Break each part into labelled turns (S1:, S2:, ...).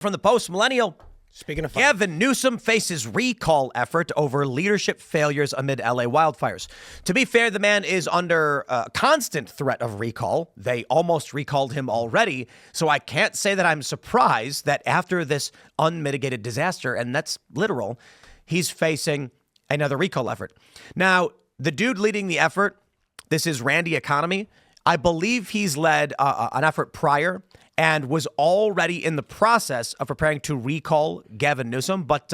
S1: From the Post-Millennial,
S2: Speaking of fire.
S1: Gavin Newsom faces recall effort over leadership failures amid LA wildfires. To be fair, the man is under constant threat of recall. They almost recalled him already, so I can't say that I'm surprised that after this unmitigated disaster, and that's literal, he's facing another recall effort. Now, the dude leading the effort, this is Randy Economy. I believe he's led an effort prior and was already in the process of preparing to recall Gavin Newsom, but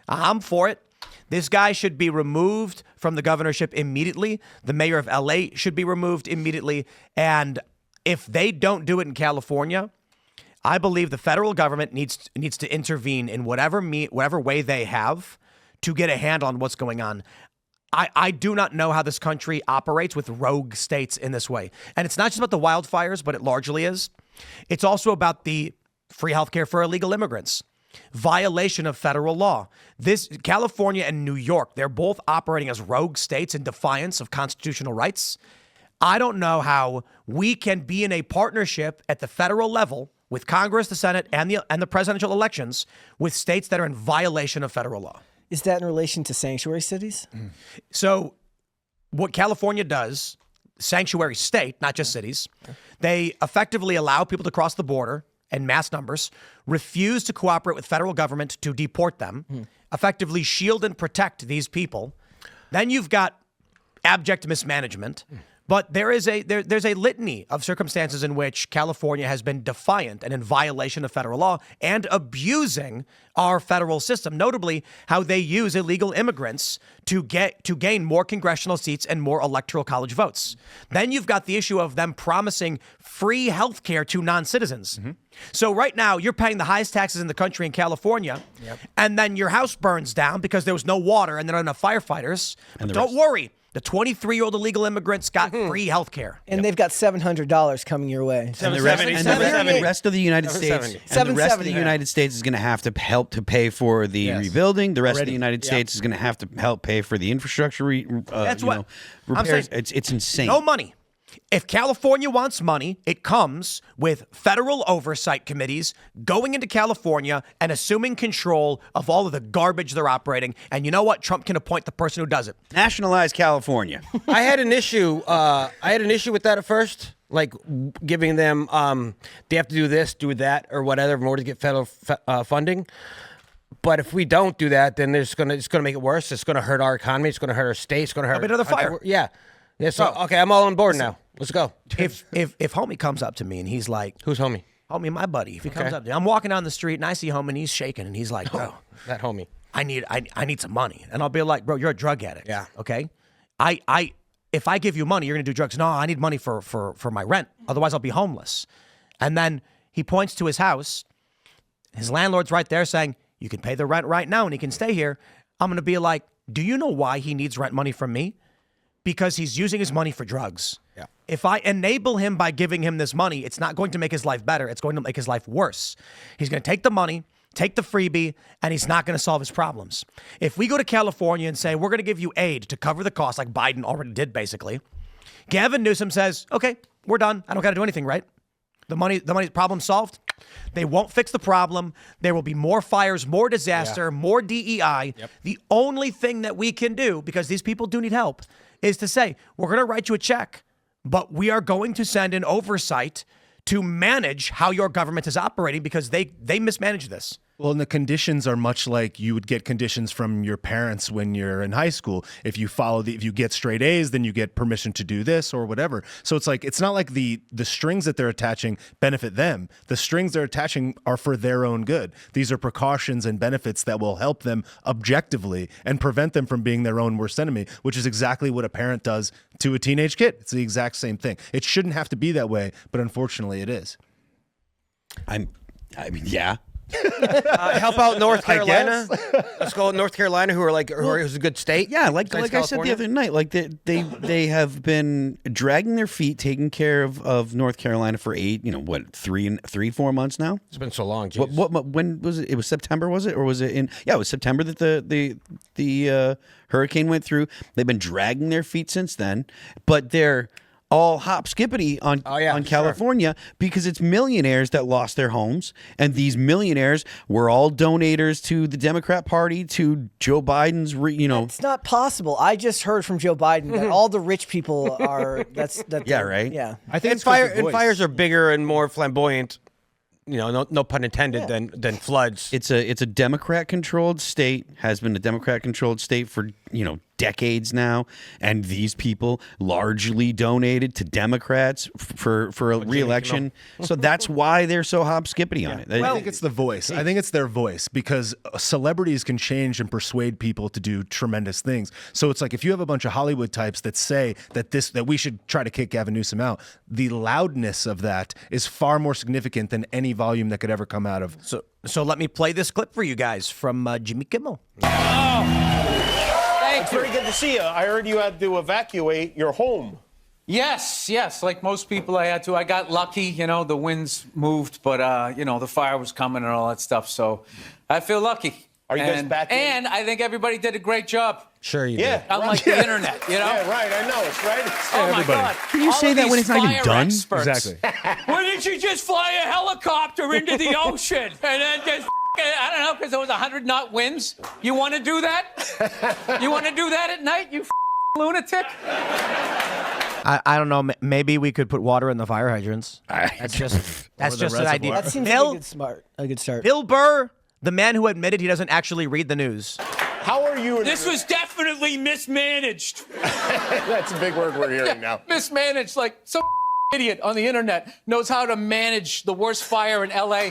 S1: I'm for it. This guy should be removed from the governorship immediately. The mayor of LA should be removed immediately. And if they don't do it in California, I believe the federal government needs to intervene in whatever way they have to get a handle on what's going on. I do not know how this country operates with rogue states in this way. And it's not just about the wildfires, but it largely is. It's also about the free healthcare for illegal immigrants, violation of federal law. This California and New York, they're both operating as rogue states in defiance of constitutional rights. I don't know how we can be in a partnership at the federal level with Congress, the Senate, and the presidential elections with states that are in violation of federal law.
S3: Is that in relation to sanctuary cities?
S1: So what California does, sanctuary state, not just cities, they effectively allow people to cross the border in mass numbers, refuse to cooperate with federal government to deport them, effectively shield and protect these people. Then you've got abject mismanagement. But there's a litany of circumstances in which California has been defiant and in violation of federal law and abusing our federal system, notably how they use illegal immigrants to gain more congressional seats and more electoral college votes. Then you've got the issue of them promising free health care to non-citizens. So right now you're paying the highest taxes in the country in California, and then your house burns down because there was no water and there are enough firefighters. But don't worry. The 23-year-old illegal immigrants got free health care.
S3: And they've got $700 coming your way.
S2: And
S4: the rest of the United States, is going to have to help to pay for the rebuilding. The rest of the United States is going to have to help pay for the infrastructure repairs.
S1: I'm saying,
S4: it's insane.
S1: No money. If California wants money, it comes with federal oversight committees going into California and assuming control of all of the garbage they're operating. And you know what? Trump can appoint the person who does it.
S4: Nationalize California.
S2: I had an issue. With that at first, like giving them they have to do this, do that, or whatever in order to get federal funding. But if we don't do that, then it's gonna make it worse. It's gonna hurt our economy. It's gonna hurt our state. It's gonna hurt
S1: another fire.
S2: Yeah. So okay, I'm all on board now. Let's go.
S1: If homie comes up to me and he's like,
S2: who's homie?
S1: Homie, my buddy. If he comes up to me, I'm walking down the street and I see homie and he's shaking and he's like, bro,
S2: that homie.
S1: I need some money. And I'll be like, bro, you're a drug addict.
S2: Yeah.
S1: Okay. If I give you money, you're gonna do drugs. No, I need money for my rent. Otherwise I'll be homeless. And then he points to his house. His landlord's right there saying, you can pay the rent right now and he can stay here. I'm gonna be like, do you know why he needs rent money from me? Because he's using his money for drugs.
S2: Yeah.
S1: If I enable him by giving him this money, it's not going to make his life better. It's going to make his life worse. He's going to take the money, take the freebie, and he's not going to solve his problems. If we go to California and say, we're going to give you aid to cover the cost, like Biden already did, basically, Gavin Newsom says, okay, we're done. I don't got to do anything, right? The money problem solved. They won't fix the problem. There will be more fires, more disaster, more DEI. Yep. The only thing that we can do, because these people do need help, is to say, we're going to write you a check, but we are going to send an oversight to manage how your government is operating because they mismanage this.
S5: Well, and the conditions are much like you would get conditions from your parents when you're in high school. If you if you get straight A's, then you get permission to do this or whatever. So it's like, it's not like the strings that they're attaching benefit them. The strings they're attaching are for their own good. These are precautions and benefits that will help them objectively and prevent them from being their own worst enemy, which is exactly what a parent does to a teenage kid. It's the exact same thing. It shouldn't have to be that way, but unfortunately it is.
S4: I mean, yeah.
S2: Help out North Carolina. Let's go North Carolina, who's a good state.
S4: Yeah, like I said the other night, like they have been dragging their feet, taking care of North Carolina for 4 months now.
S2: It's been so long.
S4: When was it? It was September, was it, or was it in? Yeah, it was September that the hurricane went through. They've been dragging their feet since then, but they're all hop skippity on
S2: sure.
S4: California because it's millionaires that lost their homes, and these millionaires were all donators to the Democrat Party, to Joe Biden's.
S3: It's not possible. I just heard from Joe Biden that all the rich people are.
S4: Yeah, right.
S3: Yeah,
S5: I think
S2: And fires are bigger and more flamboyant. No pun intended. Than floods.
S4: It's a Democrat-controlled state, has been a Democrat-controlled state for decades now, and these people largely donated to Democrats for a re-election. So that's why they're so hop-skippity on it.
S5: I think it's the voice. I think it's their voice, because celebrities can change and persuade people to do tremendous things. So it's like if you have a bunch of Hollywood types that say that we should try to kick Gavin Newsom out, the loudness of that is far more significant than any volume that could ever come out of.
S1: So let me play this clip for you guys from Jimmy Kimmel.
S6: It's very good to see you. I heard you had to evacuate your home.
S7: Yes. Like most people, I had to. I got lucky, the winds moved, but, the fire was coming and all that stuff. So I feel lucky.
S6: Are you guys back in?
S7: And I think everybody did a great job.
S2: Sure you
S6: Yeah.
S2: did.
S7: Unlike the internet,
S6: Yeah, right. I know. It's right.
S7: Oh, my God.
S4: Can you say that when it's not even done?
S5: Exactly.
S7: Why didn't you just fly a helicopter into the ocean and then just, I don't know, because there was 100-knot winds? You want to do that? You want to do that at night, you lunatic?
S1: I don't know. Maybe we could put water in the fire hydrants. That's just an idea.
S3: that seems like a good start.
S1: Bill Burr, the man who admitted he doesn't actually read the news.
S6: How are you?
S7: This was definitely mismanaged.
S6: That's a big word we're hearing now.
S7: Mismanaged, like some idiot on the internet knows how to manage the worst fire in LA,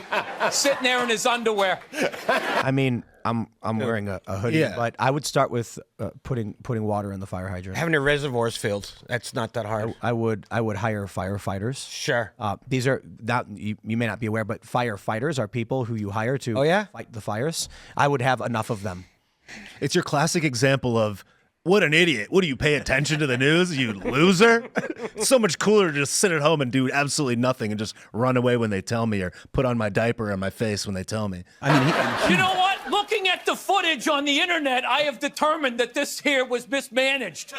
S7: sitting there in his underwear.
S1: I mean, I'm wearing a hoodie,
S5: Yeah.
S1: but I would start with putting water in the fire hydrant.
S2: Having your reservoirs filled. That's not that hard.
S1: I would hire firefighters.
S2: Sure.
S1: These are not you may not be aware, but firefighters are people who you hire to fight the fires. I would have enough of them.
S5: It's your classic example of, what an idiot. What do you pay attention to the news, you loser? It's so much cooler to just sit at home and do absolutely nothing and just run away when they tell me, or put on my diaper on my face when they tell me.
S4: I mean,
S7: You know what? Looking at the footage on the internet, I have determined that this here was mismanaged.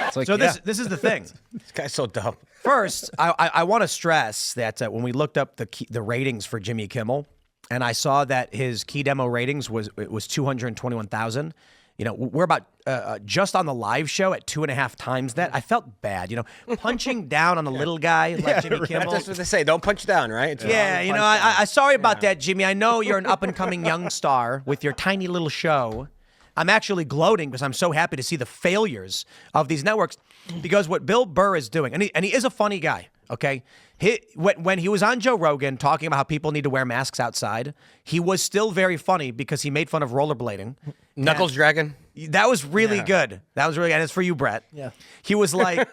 S5: It's like,
S1: So this is the thing.
S2: This guy's so dumb.
S1: First, I want to stress that when we looked up the ratings for Jimmy Kimmel, and I saw that his key demo ratings was 221,000. We're about just on the live show at 2.5 times that. I felt bad, punching down on a little guy like Jimmy Kimmel.
S2: That's what they say. Don't punch down, right? It's
S1: Yeah, I sorry about that, Jimmy. I know you're an up-and-coming young star with your tiny little show. I'm actually gloating because I'm so happy to see the failures of these networks, because what Bill Burr is doing, and he is a funny guy, okay? When he was on Joe Rogan talking about how people need to wear masks outside, he was still very funny because he made fun of rollerblading.
S2: Knuckles dragon.
S1: That was really good. That was really, and it's for you, Brett.
S3: Yeah.
S1: He was like,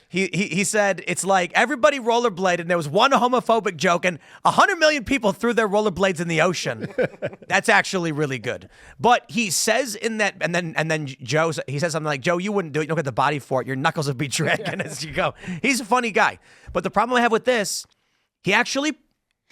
S1: he said, it's like everybody rollerbladed, and there was one homophobic joke, and 100 million people threw their rollerblades in the ocean. That's actually really good. But he says in that, and then Joe, he says something like, Joe, you wouldn't do it. You don't get the body for it. Your knuckles would be dragging as you go. He's a funny guy. But the problem I have with this,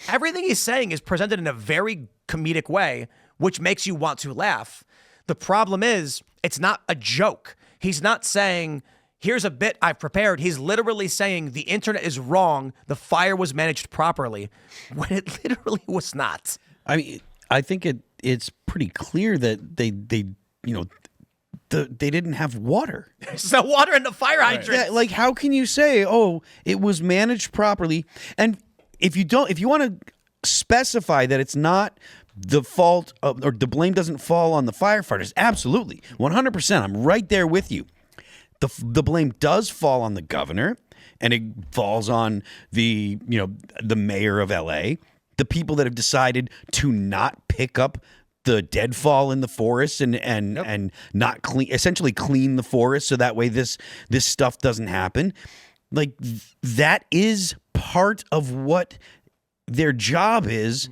S1: everything he's saying is presented in a very comedic way, which makes you want to laugh. The problem is, it's not a joke. He's not saying, here's a bit I've prepared. He's literally saying the internet is wrong. The fire was managed properly, when it literally was not.
S4: I mean, I think it's pretty clear that they didn't have water.
S1: There's no water in the fire hydrant.
S4: Yeah, like, how can you say, oh, it was managed properly? And if you want to specify that it's not the fault of, or the blame doesn't fall on the firefighters, absolutely, 100%. I'm right there with you. The blame does fall on the governor, and it falls on the mayor of LA, the people that have decided to not pick up the deadfall in the forest and not essentially clean the forest so that way this stuff doesn't happen. Like, that is part of what their job is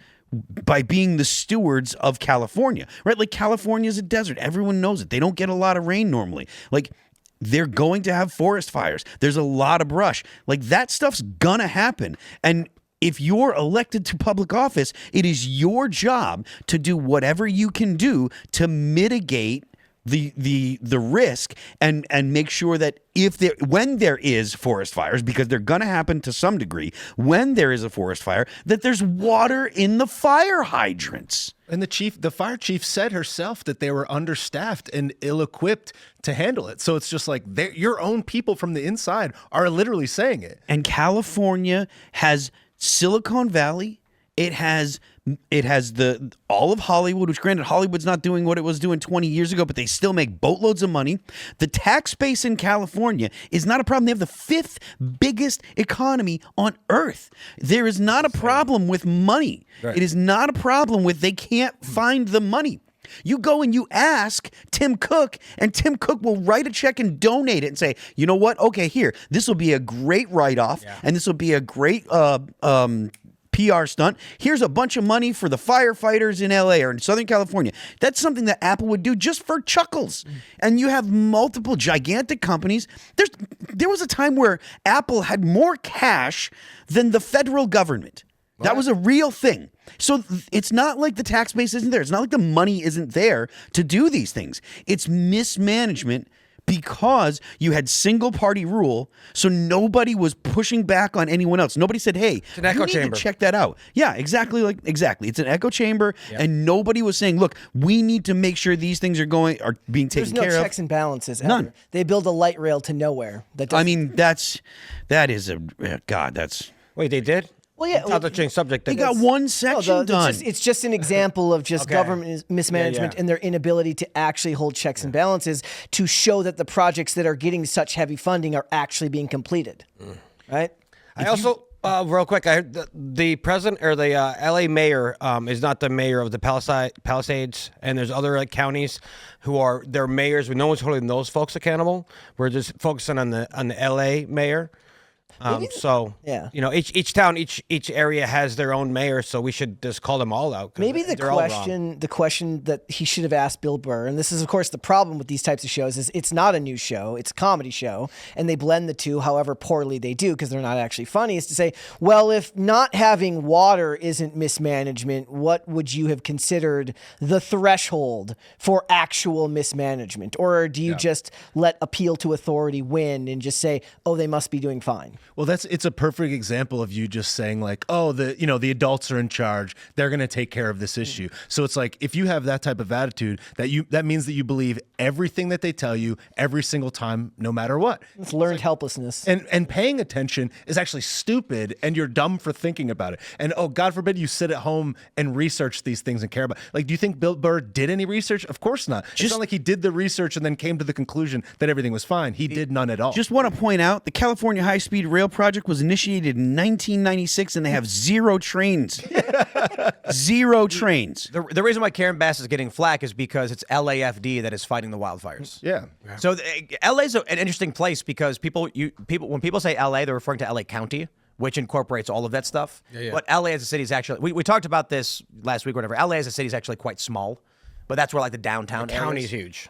S4: by being the stewards of California, right? Like, California is a desert. Everyone knows it. They don't get a lot of rain normally. Like, they're going to have forest fires. There's a lot of brush. Like, that stuff's gonna happen. And if you're elected to public office, it is your job to do whatever you can do to mitigate the risk and make sure that when there is forest fires, because they're going to happen to some degree, when there is a forest fire, that there's water in the fire hydrants.
S5: And the fire chief said herself that they were understaffed and ill-equipped to handle it. So it's just like your own people from the inside are literally saying it.
S4: And California has Silicon Valley. It has all of Hollywood, which granted Hollywood's not doing what it was doing 20 years ago, but they still make boatloads of money. The tax base in California is not a problem. They have the 5th biggest economy on earth. There is not a problem with money. Right. It is not a problem with they can't find the money. You go and you ask Tim Cook, and Tim Cook will write a check and donate it and say, you know what? Okay, here, this will be a great write-off, and this will be a great PR stunt. Here's a bunch of money for the firefighters in LA or in Southern California. That's something that Apple would do just for chuckles. And you have multiple gigantic companies. There was a time where Apple had more cash than the federal government. What? That was a real thing. So it's not like the tax base isn't there. It's not like the money isn't there to do these things. It's mismanagement because you had single party rule, so nobody was pushing back on anyone else. Nobody said, hey,
S2: it's an echo chamber.
S4: Check that out. Yeah, exactly. It's an echo chamber, and nobody was saying, look, we need to make sure these things are being taken care of.
S3: There's no checks and balances ever.
S4: None.
S3: They build a light rail to nowhere.
S2: Wait, they did?
S3: Well, yeah.
S2: Not to change subject.
S4: They got one section done.
S3: It's just an example of just government mismanagement and their inability to actually hold checks and balances to show that the projects that are getting such heavy funding are actually being completed. Right?
S2: I also, real quick, I heard the president or the LA mayor is not the mayor of the Palisades, and there's other counties who are their mayors. No one's holding those folks accountable. We're just focusing on the LA mayor. Each town, each area has their own mayor, so we should just call them all out.
S3: Maybe the question that he should have asked Bill Burr, and this is of course the problem with these types of shows, is it's not a news show, it's a comedy show, and they blend the two however poorly they do because they're not actually funny, is to say, well, if not having water isn't mismanagement, what would you have considered the threshold for actual mismanagement? Or do you just let appeal to authority win and just say, oh, they must be doing fine?
S5: Well, it's a perfect example of you just saying like, oh, the adults are in charge. They're going to take care of this issue. So it's like, if you have that type of attitude, that means that you believe everything that they tell you every single time, no matter what.
S3: It's learned helplessness.
S5: And paying attention is actually stupid, and you're dumb for thinking about it. And oh, God forbid you sit at home and research these things and care about. Like, do you think Bill Burr did any research? Of course not. It's not like he did the research and then came to the conclusion that everything was fine. He did none at all.
S4: Just want to point out the California High-Speed Rail project was initiated in 1996, and they have 0 trains. 0 trains.
S1: The reason why Karen Bass is getting flack is because it's LAFD that is fighting the wildfires.
S5: Yeah.
S1: So LA's an interesting place because when people say LA, they're referring to LA County, which incorporates all of that stuff. But LA as a city is actually, we talked about this last week or whatever. LA as a city is actually quite small, but that's where like the downtown area.
S2: County's huge.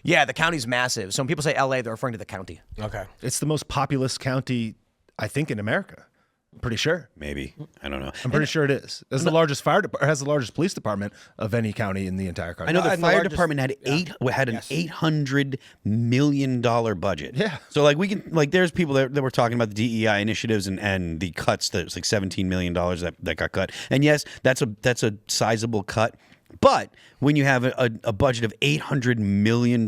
S1: Yeah, the county's massive. So when people say LA, they're referring to the county.
S2: Okay.
S5: It's the most populous county, I think, in America. I'm pretty sure.
S4: Maybe. I don't know.
S5: I'm pretty sure it is. It's the largest has the largest police department of any county in the entire country.
S4: I know the fire department had an $800 million budget.
S5: Yeah.
S4: So there's people that were talking about the DEI initiatives and the cuts that it's like $17 million that got cut. And yes, that's a sizable cut. But when you have a budget of $800 million,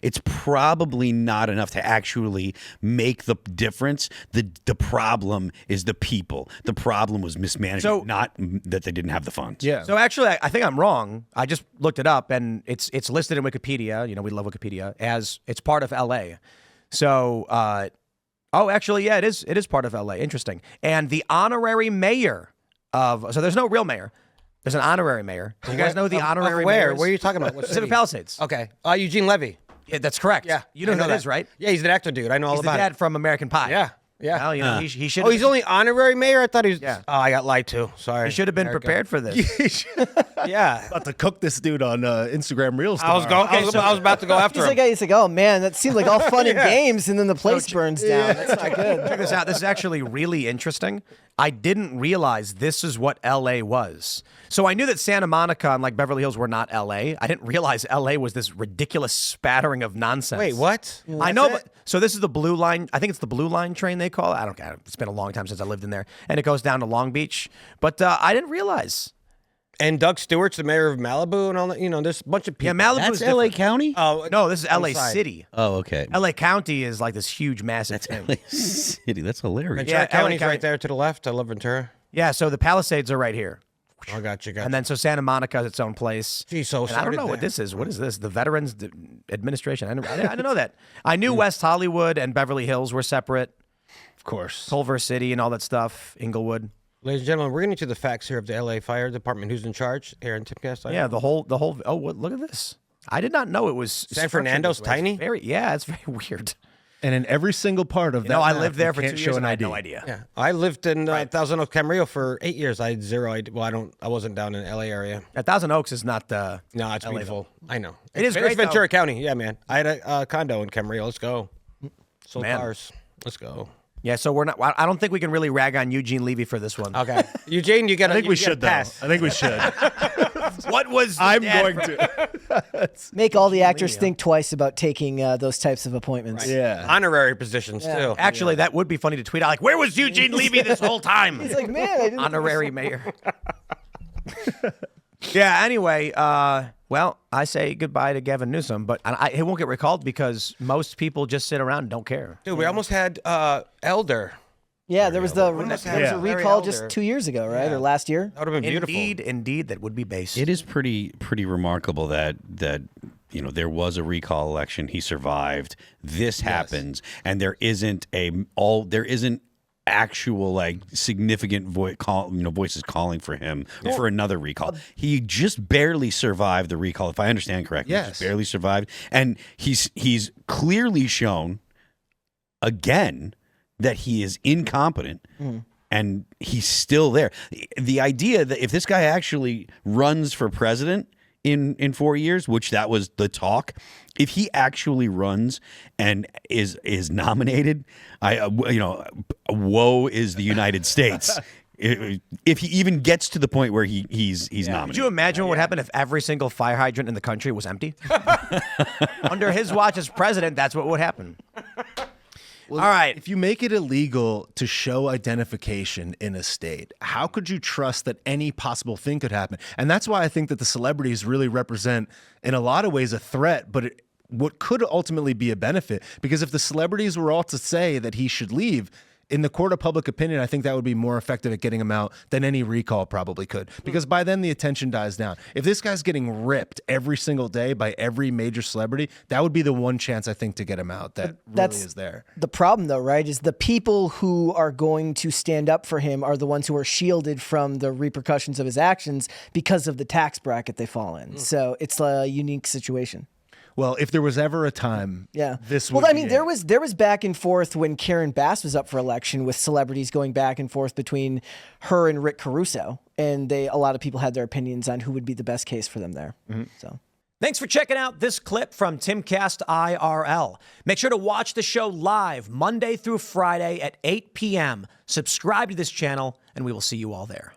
S4: it's probably not enough to actually make the difference. The problem is the people. The problem was mismanagement, not that they didn't have the funds.
S5: Yeah.
S1: So actually, I think I'm wrong. I just looked it up, and it's listed in Wikipedia. You know, we love Wikipedia, as it's part of LA. So, actually, yeah, it is part of LA. Interesting. And the honorary mayor so there's no real mayor. There's an honorary mayor. Do you guys know the honorary mayor?
S2: Where are you talking about? What
S1: Pacific Palisades.
S2: Okay. Eugene Levy.
S1: Yeah, that's correct.
S2: Yeah.
S1: You know who that is, right?
S2: Yeah, he's an actor dude. I know all
S1: He's
S2: about
S1: the dad
S2: it.
S1: from American Pie.
S2: Yeah. Yeah.
S1: Well, you know, he should.
S2: Oh, he's only honorary mayor? I thought he was.
S1: Yeah.
S2: Oh, I got lied to. Sorry.
S1: He should have been
S2: America.
S1: prepared for this.
S2: Yeah.
S5: About to cook this dude on Instagram Reels.
S2: I was
S5: tomorrow.
S2: going. I was about to go after him.
S3: He's like, oh man, that seemed like all fun and games, and then the place burns down. That's not good.
S1: Check this out. This is actually really interesting. I didn't realize this is what LA was. So I knew that Santa Monica and like Beverly Hills were not LA. I didn't realize LA was this ridiculous spattering of nonsense.
S2: Wait, what?
S1: I know, but so this is the Blue Line. I think it's the Blue Line train they call it. I don't care. It's been a long time since I lived in there, and it goes down to Long Beach. But I didn't realize.
S2: And Doug Stewart's the mayor of Malibu and all that. You know, there's a bunch of people.
S1: Yeah, Malibu
S4: That's
S1: is
S4: LA
S1: different.
S4: County?
S2: Oh
S1: No, this is LA
S2: inside.
S1: City.
S4: Oh, okay.
S1: LA County is like this huge, massive thing.
S4: LA City. That's hilarious.
S2: Ventura
S1: Yeah,
S2: County's
S1: LA
S2: right there to the left. I love Ventura.
S1: Yeah, so the Palisades are right here.
S2: I got you.
S1: And then so Santa Monica is its own place.
S2: Geez, so
S1: And I don't
S2: started
S1: know what
S2: there.
S1: this is. What is this? The Veterans Administration. I didn't know that. I knew West Hollywood and Beverly Hills were separate.
S5: Of course.
S1: Culver City and all that stuff. Inglewood.
S2: Ladies and gentlemen, we're getting to the facts here of the LA Fire Department. Who's in charge here in Timcast?
S1: Yeah, the whole. Oh, look at this. I did not know it was
S2: San
S1: structured
S2: Fernando's
S1: this way. It's
S2: tiny?
S1: it's very weird.
S5: And in every single part of that,
S1: No, I
S5: map,
S1: lived there
S5: you
S1: for 2
S5: can't
S1: years
S5: show
S1: and
S5: an
S1: I had
S5: ID.
S1: no idea.
S2: Yeah, I lived in Thousand Oaks, Camarillo for 8 years. I had zero idea. Well, I wasn't down in the LA area.
S1: Thousand Oaks is not the.
S2: No, it's
S1: LA
S2: beautiful. I know.
S1: It is
S2: It's
S1: great,
S2: Ventura
S1: though.
S2: County. Yeah, man. I had a condo in Camarillo. Let's go. Sold
S1: Man.
S2: cars. Let's go.
S1: Yeah, so we're not. I don't think we can really rag on Eugene Levy for this one.
S2: Okay, Eugene, you got.
S5: I think we should, though. I think we should.
S1: What was?
S5: I'm going to.
S3: Make all the actors think twice about taking those types of appointments.
S5: Yeah.
S2: Honorary positions too.
S1: Actually, that would be funny to tweet out. Like, where was Eugene Levy this whole time?
S3: He's like, man, I didn't.
S1: Honorary mayor. Yeah. Anyway, well, I say goodbye to Gavin Newsom, but he won't get recalled because most people just sit around and don't care.
S2: Dude, we almost had Elder.
S3: Yeah, there was a
S2: Yeah.
S3: recall
S2: Very
S3: just
S2: elder.
S3: 2 years ago, right, or last year.
S2: That would have been beautiful.
S1: Indeed, that would be base.
S4: It is pretty remarkable that there was a recall election. He survived. This happens, and there isn't actual like significant voices calling for him for another recall. He just barely survived the recall, if I understand correctly.
S5: Yes.
S4: Just barely survived, and he's clearly shown again that he is incompetent. And he's still there. The idea that if this guy actually runs for president in 4 years, which that was the talk, if he actually runs and is nominated, woe is the United States. If he even gets to the point where he's nominated.
S1: Could you imagine what would happen if every single fire hydrant in the country was empty? Under his watch as president, that's what would happen.
S5: Well,
S1: all right.
S5: If you make it illegal to show identification in a state, how could you trust that any possible thing could happen? And that's why I think that the celebrities really represent, in a lot of ways, a threat, but what could ultimately be a benefit. Because if the celebrities were all to say that he should leave, in the court of public opinion, I think that would be more effective at getting him out than any recall probably could. Because by then the attention dies down. If this guy's getting ripped every single day by every major celebrity, that would be the one chance I think to get him out that really is there.
S3: The problem, though, right, is the people who are going to stand up for him are the ones who are shielded from the repercussions of his actions because of the tax bracket they fall in. So it's a unique situation.
S5: Well, if there was ever a time, this would be
S3: there was back and forth when Karen Bass was up for election with celebrities going back and forth between her and Rick Caruso, and a lot of people had their opinions on who would be the best case for them there. So.
S1: Thanks for checking out this clip from Timcast IRL. Make sure to watch the show live Monday through Friday at 8 p.m. Subscribe to this channel, and we will see you all there.